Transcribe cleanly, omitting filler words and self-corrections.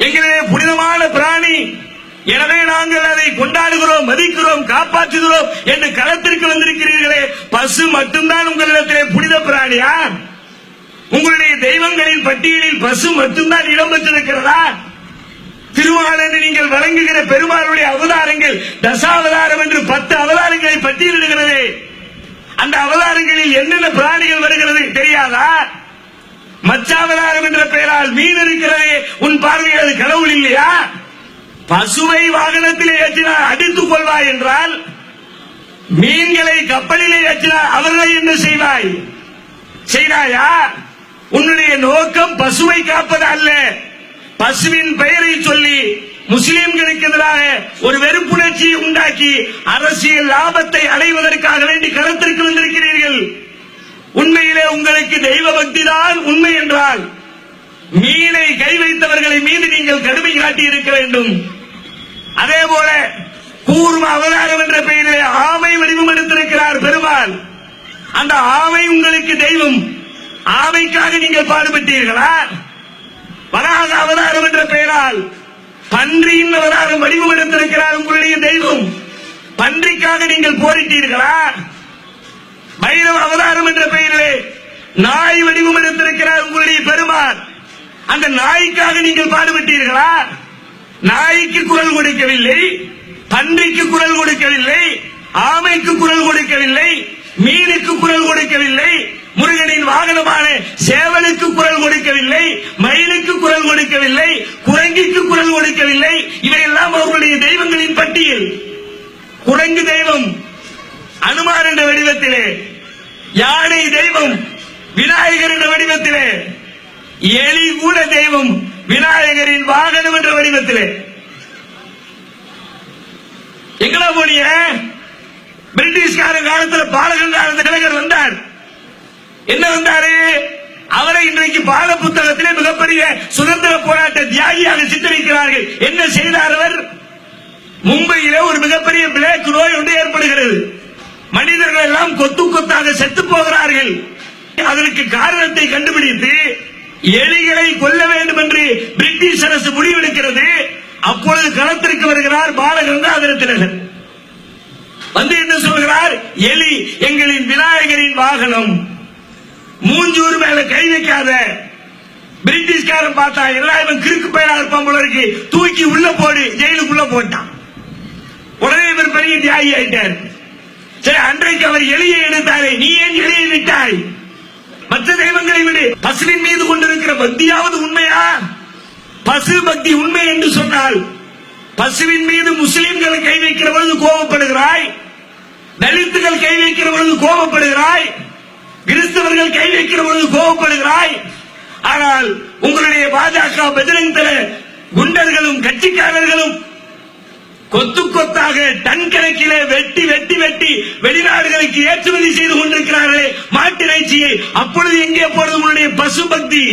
எங்களிலே புனிதமான பிராணி, எனவே நாங்கள் அதை கொண்டாடுகிறோம், மதிக்கிறோம், காப்பாற்றுகிறோம் என்று களத்திற்கு வந்திருக்கிறீர்களே, பசு மட்டும்தான் உங்களிடத்திலே புனித பிராணியா? உங்களுடைய தெய்வங்களின் பட்டியலில் பசு மட்டும்தான் இடம்பெற்றிருக்கிறதா? திருமால் என்று நீங்கள் வழங்குகிற பெருமாளுடைய அவதாரங்கள் தசாவதாரம் என்று 10 அவதாரங்களை பட்டியலிடுகிறது. அந்த அவதாரங்களில் என்னென்ன பிராணிகள் வருகிறது தெரியாதா? மச்சாவதாரம் என்ற பெயரால் மீன் இருக்கிறதே, உன் பார்வையில் அது கடவுள் இல்லையா? பசுவை வாகனத்திலே ஏற்றினால் அடித்துக் கொள்வாய் என்றால், மீன்களை கப்பலிலே ஏற்றினால் அவர்களை என்ன செய்வாய்? செய்தாயா? உன்னுடைய நோக்கம் பசுவை காப்பது அல்ல. பசுவின் பெயரை சொல்லி முஸ்லிம்களுக்கு எதிராக ஒரு வெறுப்புணர்ச்சியை உண்டாக்கி அரசியல் லாபத்தை அடைவதற்காக வேண்டி களத்திற்கு வந்திருக்கிறீர்கள். உண்மையிலே உங்களுக்கு தெய்வ பக்தி தான் உண்மை என்றால், மீனை கை வைத்தவர்களை மீது நீங்கள் கடுமை காட்டி இருக்க வேண்டும். அதே போல கூர்ம அவதாரம் என்ற பெயரிலே ஆமை வடிவம் எடுத்திருக்கிறார் பெருமாள். அந்த ஆமை உங்களுக்கு தெய்வம். ஆமைக்காக நீங்கள் பாடுபட்டீர்களா? வராக அவதாரம் என்ற பெயரால் பன்றியின் அவதாரம் வடிவம் எடுத்திருக்கிறார் உங்களுடைய தெய்வம். பன்றிக்காக நீங்கள் போரிட்டீர்களா? பைரவ அவதாரம் என்ற பெயரிலே நாய் வடிவம் எடுத்திருக்கிறார் உங்களுடைய பெருமாள். அந்த நாய்க்காக நீங்கள் பாடுபட்டீர்களா? நாய்க்கு குரல் கொடுக்கவில்லை, பன்றிக்கு குரல் கொடுக்கவில்லை, ஆமைக்கு குரல் கொடுக்கவில்லை, மீனுக்கு குரல் கொடுக்கவில்லை, முருகனின் வாகனமான சேவலுக்கு குரல் கொடுக்கவில்லை, மயிலுக்கு குரல் கொடுக்கவில்லை, குரங்கிக்கு குரல் கொடுக்கவில்லை. இவையெல்லாம் அவர்களுடைய தெய்வங்களின் பட்டியல். குரங்கு தெய்வம் அனுமார் என்ற வடிவத்திலே, யானை தெய்வம் விநாயகர் என்ற வடிவத்திலே, எலி கூட தெய்வம் விநாயகரின் வாகனம் என்ற வடிவத்திலே. எங்கடா போனிய? பிரிட்டிஷ்கார காலத்தில் பாலகங்காரந்த கலைஞர் வந்தார். என்ன வந்தாரு? அவரை இன்றைக்கு பால புத்தகத்திலே மிகப்பெரிய சுதந்திர போராட்ட தியாகியாக சித்தரிக்கிறார்கள். என்ன செய்தார் அவர்? மும்பையிலே ஒரு மிகப்பெரிய பிளேக் நோய் ஒன்று ஏற்படுகிறது. மனிதர்கள் எல்லாம் கொத்து கொத்தாக செத்து போகிறார்கள். அதற்கு காரணத்தை கண்டுபிடித்து எலிகளை கொல்ல வேண்டும் என்று பிரிட்டிஷ் அரசு முடிவெடுக்கிறது. அப்பொழுது களத்திற்கு வருகிறார் பாலகங்காதர திலகர். வந்து என்ன சொல்கிறார்? எலி எங்களின் விநாயகரின் வாகனம், மூஞ்சூர் மேல கை வைக்காத. பிரிட்டிஷ்காரன் பார்த்தா எல்லாம் இவன் கிறுக்கு பையனா இருப்பான் போல இருக்கு, தூக்கி உள்ள போடு, ஜெயிலுக்குள்ள போட்டான். உடனே இவர் பெரிய தியாகி ஆயிட்டார். சரி, அன்றைக்கு அவர் எலியை எடுத்தாரே, நீ ஏன் எலியை விட்டாய்? மற்ற தெய்வங்களை விடு. பசுவின் மீது கொண்டிருக்கிற பக்தியாவது உண்மையா? பசு பக்தி உண்மை என்று சொன்னால், பசுவின் மீது முஸ்லிம்கள் கை வைக்கிற பொழுது கோபப்படுகிறாய், தலித்துகள் கை வைக்கிற பொழுது கோபப்படுகிறாய், கிறிஸ்தவர்கள் கை வைக்கிற பொழுது கோபப்படுகிறாய். ஆனால் உங்களுடைய பாஜக பஜ்ரங் தள குண்டர்களும் கட்சிக்காரர்களும் கொத்து கொத்தாக டன் கணக்கிலே வெட்டி வெட்டி வெட்டி வெளிநாடுகளுக்கு ஏற்றுமதி செய்து கொண்டிருக்கிறார்களே மாட்டிறைச்சியை, அப்பொழுது எங்கே போறது உங்களுடைய பசு பக்தி?